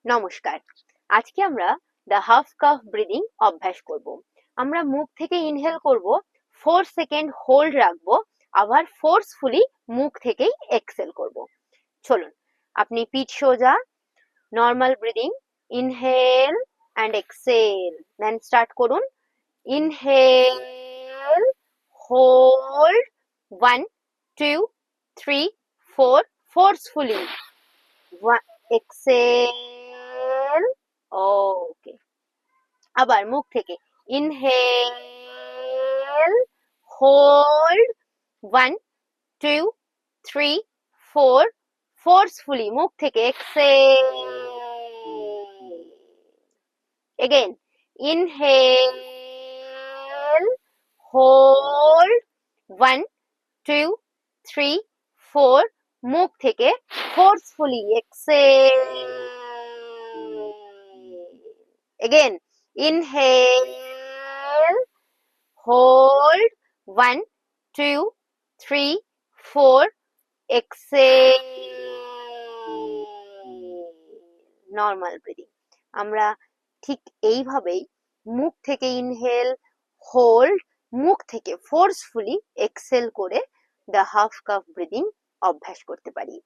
নমস্কার। আজকে আমরা দ্য হাফ কাফ ব্রিদিং অভ্যাস করব। আমরা মুখ থেকে ইনহেল করব, 4 সেকেন্ড হোল্ড রাখবো, আবার ফোর্সফুলি মুখ থেকেই এক্সেল করব। চলুন, আপনি পিঠ সোজা, normal breathing, inhale and exhale, then start করুন। Inhale, hold 1 2 3 4, forcefully exhale. Okay, আবার মুখ থেকে ইনহেল, হোল্ড 1 2 3 4, ফোর্সফুলি মুখ থেকে এক্সেল। এগেন ইনহেল, হোল্ড 1 2 3 4, মুখ থেকে forcefully exhale. Again inhale, hold 1 2 3 4, exhale. Normal breathing. আমরা ঠিক এইভাবেই মুখ থেকে ইনহেল, হোল্ড, মুখ থেকে ফোর্সফুলি এক্সেল করে দ্য হাফ কাফ ব্রিদিং অভ্যাস করতে পারি।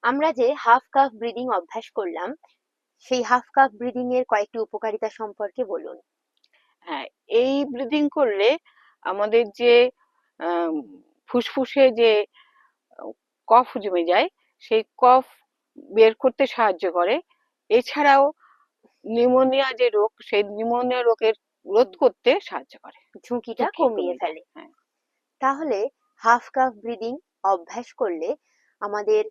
আমরা যে হাফ কাফ ব্রিদিং অভ্যাস করলাম, সেই হাফ কাফ ব্রিদিং এর কয়েকটি উপকারিতা সম্পর্কে বলুন। হ্যাঁ, এই ব্রিদিং করলে আমাদের যে ফুসফুসে যে কফ জমে যায়, সেই কফ বের করতে সাহায্য করে। এছাড়াও নিউমোনিয়া যে রোগ, সেই নিউমোনিয়া রোগের রোধ করতে সাহায্য করে, ঝুঁকিটা কমিয়ে ফেলে। হ্যাঁ। তাহলে হাফ কাফ ব্রিদিং অভ্যাস করলে আমাদের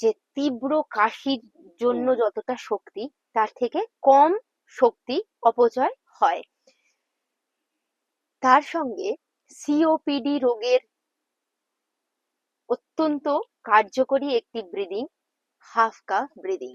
যে তীব্র কাশির জন্য যতটা শক্তি, তার থেকে কম শক্তি অপচয় হয়। তার সঙ্গে সিওপিডি রোগের অত্যন্ত কার্যকরী একটি ব্রিদিং হাফ কাফ ব্রিদিং।